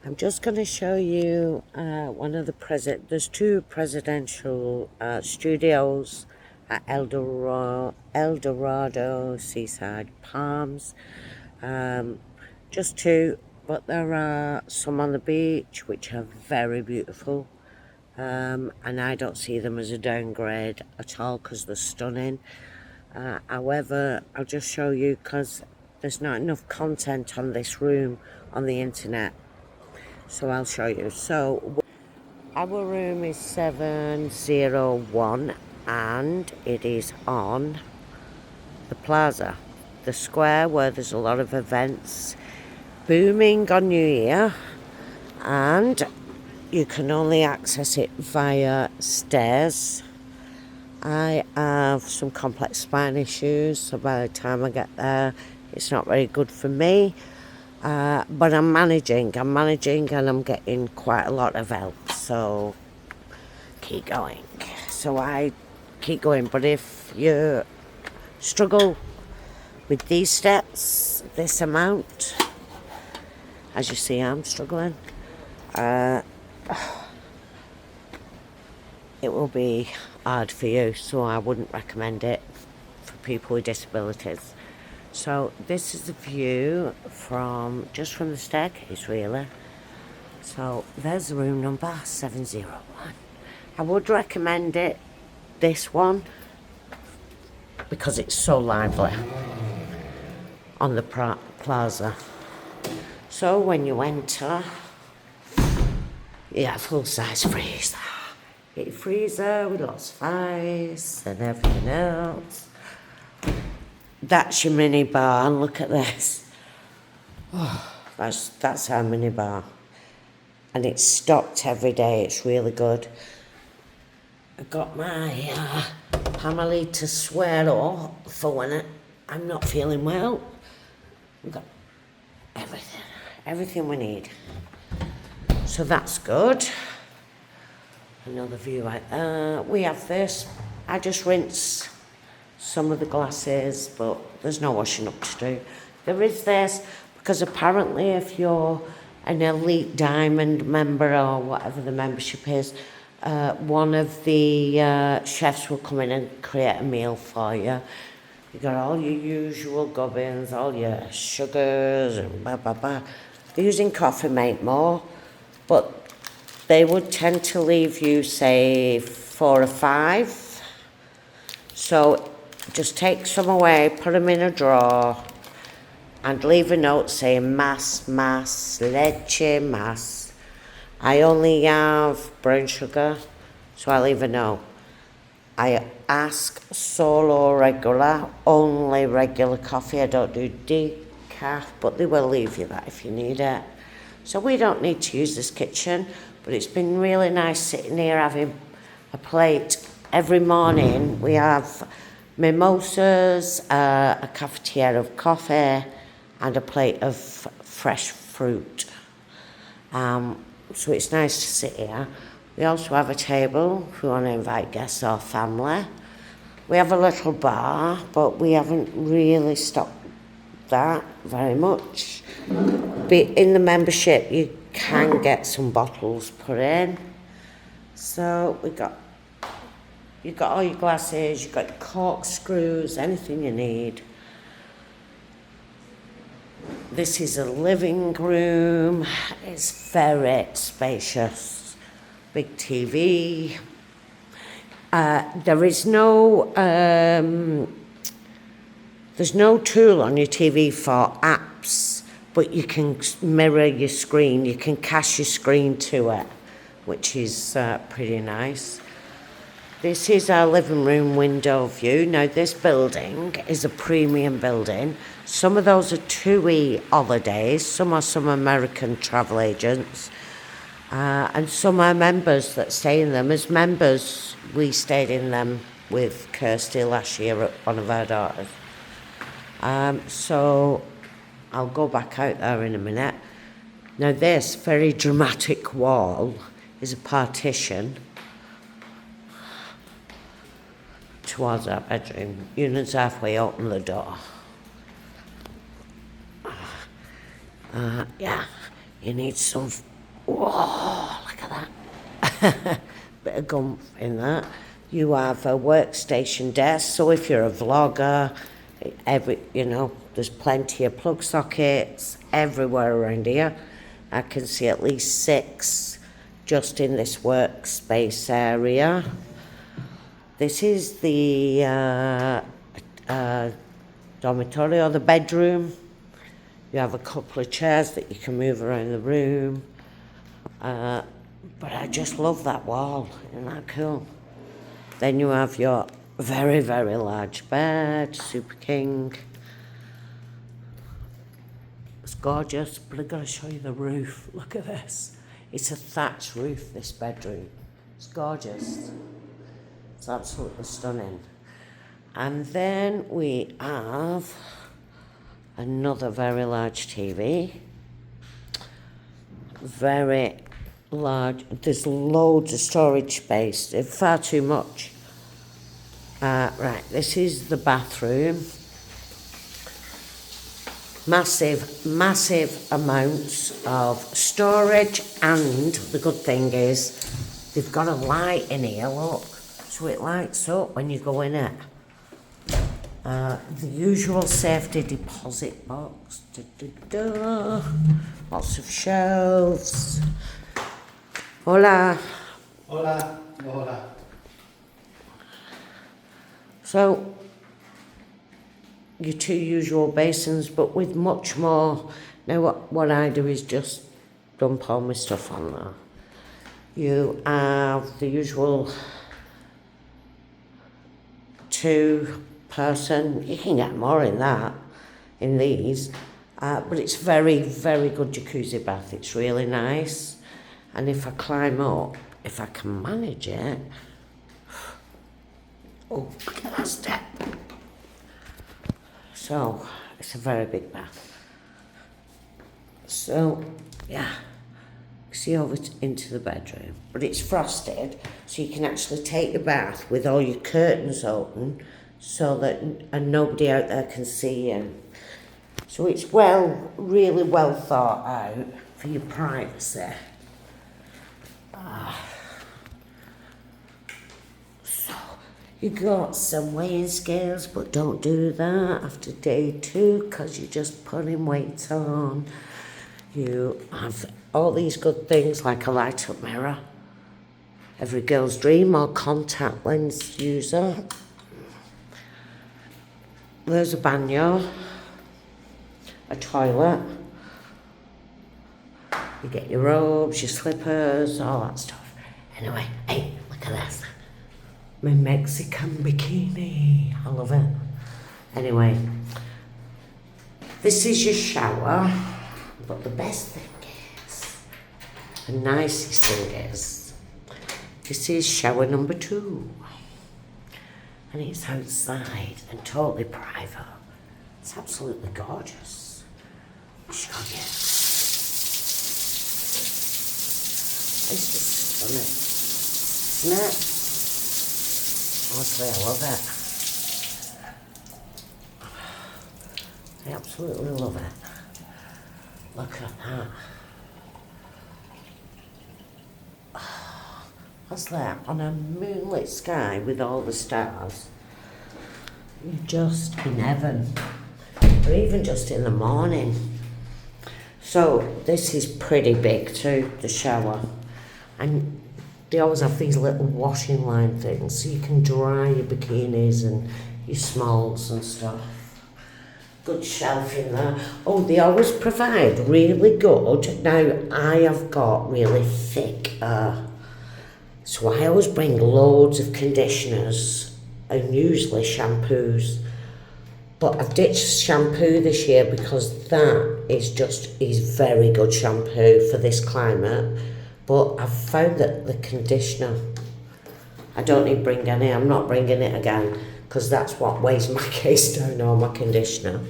I'm just going to show you one of there's two presidential studios at El Dorado Seaside Palms. Just two, but there are some on the beach which are very beautiful. And I don't see them as a downgrade at all because they're stunning. However, I'll just show you because there's not enough content on this room on the internet. So I'll show you. So our room is 701 and it is on the plaza, the square where there's a lot of events booming on New Year, and you can only access it via stairs. I have some complex spine issues, so by the time I get there, it's not very good for me. But I'm managing and I'm getting quite a lot of help, so keep going. So I keep going, but if you struggle with these steps, this amount, as you see I'm struggling, it will be hard for you, so I wouldn't recommend it for people with disabilities. So this is the view from the staircase, really. So there's the room number 701. I would recommend it, this one, because it's so lively on the plaza. So when you enter, you have full-size freezer. Get your freezer with lots of ice and everything else. That's your mini bar, and look at this. Oh, that's our mini bar. And it's stocked every day, it's really good. I've got my family to swear off for when I'm not feeling well. We've got everything we need. So that's good. Another view right there. We have this. I just rinse some of the glasses, but there's no washing up to do. There is this, because apparently if you're an elite diamond member or whatever the membership is, one of the chefs will come in and create a meal for you. You got all your usual gubbins, all your sugars and blah blah blah. They're using Coffee Mate more, but they would tend to leave you, say, 4 or 5. So just take some away, put them in a drawer, and leave a note saying más, leche, más. I only have brown sugar, so I leave a note. I ask solo regular, only regular coffee. I don't do decaf, but they will leave you that if you need it. So we don't need to use this kitchen, but it's been really nice sitting here having a plate. Every morning we have mimosas, a cafetiere of coffee, and a plate of fresh fruit. So it's nice to sit here. We also have a table if we want to invite guests or family. We have a little bar, but we haven't really stocked that very much. In the membership, you can get some bottles put in. So you've got all your glasses, you've got your corkscrews, anything you need. This is a living room. It's very spacious. Big TV. There's no tool on your TV for apps, but you can mirror your screen. You can cast your screen to it, which is pretty nice. This is our living room window view. Now, this building is a premium building. Some of those are TUI holidays, some are some American travel agents, and some are members that stay in them. As members, we stayed in them with Kirsty last year at one of our daughters. So I'll go back out there in a minute. Now, this very dramatic wall is a partition towards our bedroom. Eunice halfway open the door. Yeah, you need some Whoa, look at that. Bit of gum in that. You have a workstation desk, so if you're a vlogger, there's plenty of plug sockets everywhere around here. I can see at least 6 just in this workspace area. This is the dormitory or the bedroom. You have a couple of chairs that you can move around the room. But I just love that wall. Isn't that cool? Then you have your very, very large bed, Super King. It's gorgeous, but I've got to show you the roof. Look at this. It's a thatched roof, this bedroom. It's gorgeous. It's absolutely stunning. And then we have another very large TV. Very large. There's loads of storage space. Far too much. Right, this is the bathroom. Massive amounts of storage, and the good thing is they've got a light in here, look, so it lights up when you go in it. The usual safety deposit box, lots of shelves. Hola. Hola. Hola. So, your 2 usual basins, but with much more. Now what I do is just dump all my stuff on there. You have the usual 2-person, you can get more in these, but it's very, very good jacuzzi bath. It's really nice. And if I climb up, if I can manage it, oh, look at that step. So, it's a very big bath. So, yeah, see over into the bedroom. But it's frosted, so you can actually take your bath with all your curtains open, so that and nobody out there can see you. So it's really well thought out for your privacy. So, you got some weighing scales, but don't do that after day 2, because you're just putting weight on. You have all these good things like a light-up mirror. Every girl's dream, or contact lens user. There's a banyo, a toilet. You get your robes, your slippers, all that stuff. Anyway, hey, look at this. My Mexican bikini. I love it. Anyway, this is your shower. But the best thing is, the nicest thing is, this is shower number 2. And it's outside and totally private. It's absolutely gorgeous. I'll show you. It's just stunning, isn't it? Honestly, I love it. I absolutely love it. Look at that. That's that on a moonlit sky with all the stars. You're just in heaven. Or even just in the morning. So this is pretty big too, the shower. And they always have these little washing line things so you can dry your bikinis and your smalls and stuff. Good shelf in there. Oh, they always provide really good. Now, I have got really thick hair, so I always bring loads of conditioners and usually shampoos. But I've ditched shampoo this year because that is very good shampoo for this climate. But I've found that the conditioner, I don't need to bring any. I'm not bringing it again, because that's what weighs my case down, or my conditioner.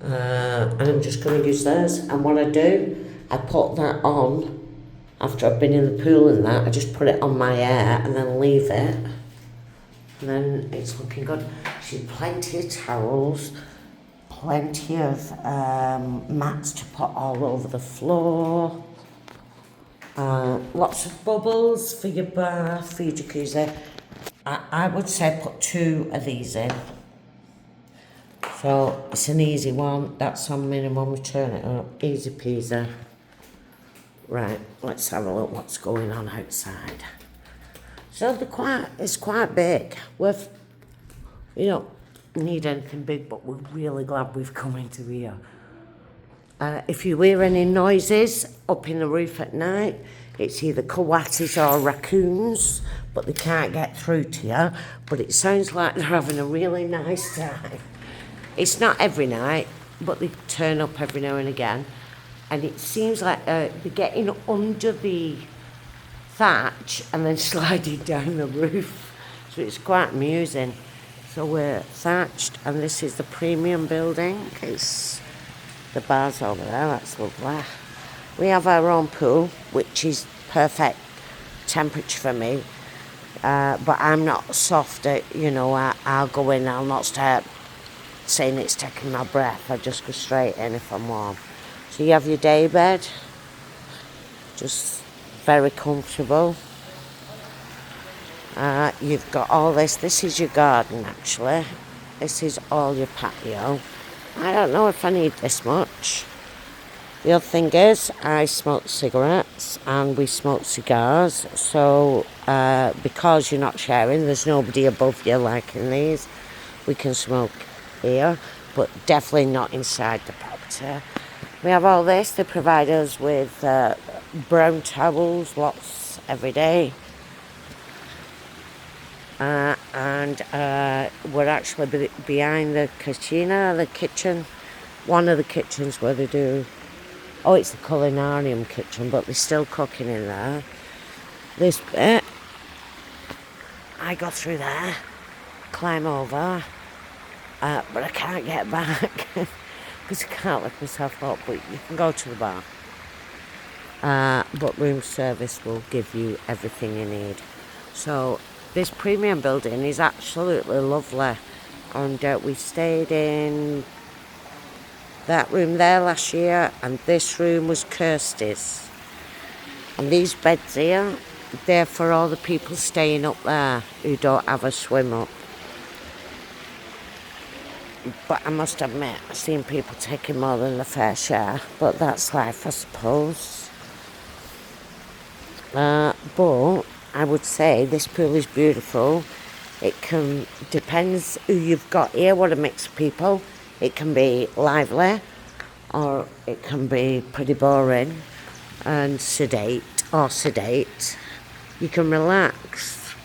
And I'm just going to use theirs. And what I do, I put that on after I've been in the pool and that. I just put it on my hair and then leave it. And then it's looking good. She's plenty of towels, plenty of mats to put all over the floor. Lots of bubbles for your bath, for your jacuzzi. I would say put 2 of these in. So it's an easy one. That's on minimum. We turn it up. Easy peasy. Right, let's have a look what's going on outside. So it's quite big. We don't need anything big, but we're really glad we've come into here. If you hear any noises up in the roof at night, it's either coatis or raccoons, but they can't get through to you. But it sounds like they're having a really nice time. It's not every night, but they turn up every now and again. And it seems like they're getting under the thatch and then sliding down the roof. So it's quite amusing. So we're thatched, and this is the premium building. It's the bar's over there, that's lovely. We have our own pool, which is perfect temperature for me. But I'm not soft, I'll go in, I'll not start saying it's taking my breath. I just go straight in if I'm warm. So you have your day bed, just very comfortable. You've got all this is your garden actually. This is all your patio. I don't know if I need this much. The other thing is, I smoke cigarettes and we smoke cigars, so because you're not sharing, there's nobody above you like in these, we can smoke here, but definitely not inside the property. We have all this. They provide us with brown towels, lots every day. And we're actually behind the kitchen, one of the kitchens where they do, it's the culinarium kitchen, but they're still cooking in there. This bit, I go through there, climb over, but I can't get back because I can't lift myself up, but you can go to the bar. But room service will give you everything you need. So this premium building is absolutely lovely, and we stayed in that room there last year, and this room was Kirsty's. And these beds here, they're for all the people staying up there who don't have a swim up. But I must admit, I've seen people taking more than their fair share, but that's life, I suppose. But I would say this pool is beautiful. Depends who you've got here, what a mix of people. It can be lively, or it can be pretty boring and sedate. You can relax.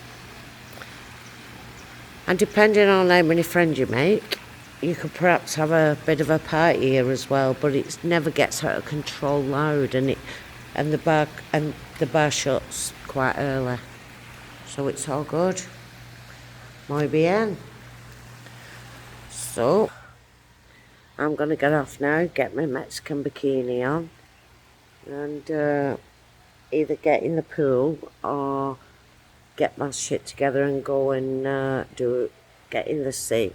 And depending on how many friends you make, you could perhaps have a bit of a party here as well, but it never gets out of control loud, and the bar shuts quite early. So it's all good. Muy bien. So I'm going to get off now, get my Mexican bikini on, and either get in the pool or get my shit together and go and get in the sea.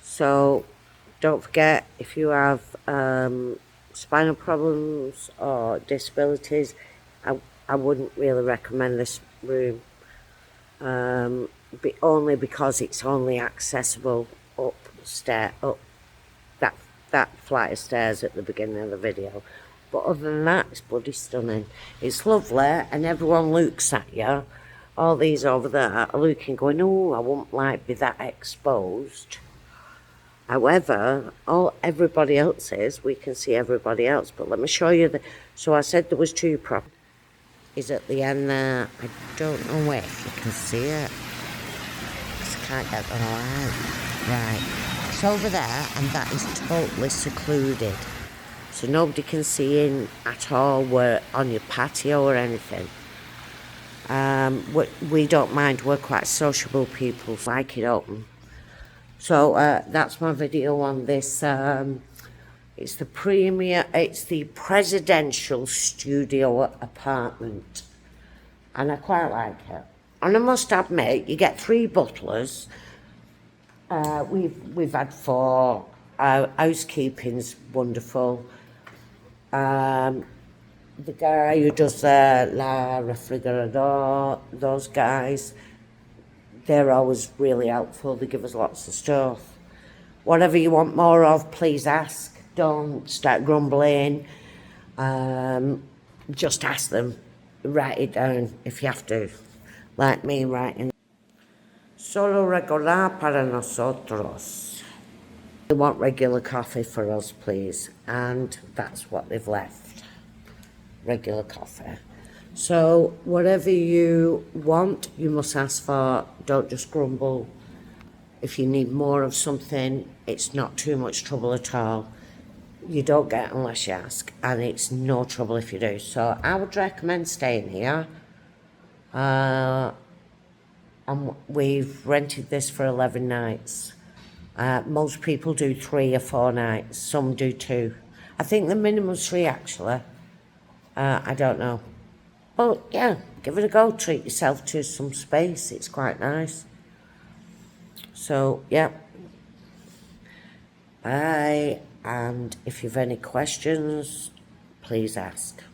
So don't forget, if you have spinal problems or disabilities, I wouldn't really recommend this room, only because it's only accessible up that flight of stairs at the beginning of the video. But other than that, it's bloody stunning. It's lovely, and everyone looks at you. All these over there are looking, going, oh, I wouldn't like be that exposed. However, everybody else we can see everybody else. But let me show you so I said there was 2 properties. Is at the end there. I don't know if you can see it. Just can't get the light. Right. It's over there, and that is totally secluded. So nobody can see in at all. We're on your patio or anything. We don't mind. We're quite sociable people. Like it open. So that's my video on this. It's the presidential studio apartment, and I quite like it. And I must admit, you get 3 butlers. We've had 4. Housekeeping's wonderful. the guy who does La Refrigerador, those guys, they're always really helpful. They give us lots of stuff. Whatever you want more of, please ask. Don't start grumbling. Just ask them. Write it down if you have to. Like me writing. Solo regular para nosotros. They want regular coffee for us, please. And that's what they've left. Regular coffee. So whatever you want, you must ask for. Don't just grumble. If you need more of something, it's not too much trouble at all. You don't get unless you ask, and it's no trouble if you do. So I would recommend staying here. And we've rented this for 11 nights. Most people do 3 or 4 nights. Some do 2. I think the minimum's 3 actually. I don't know. But yeah, give it a go. Treat yourself to some space. It's quite nice. So yeah. Bye. And if you've any questions, please ask.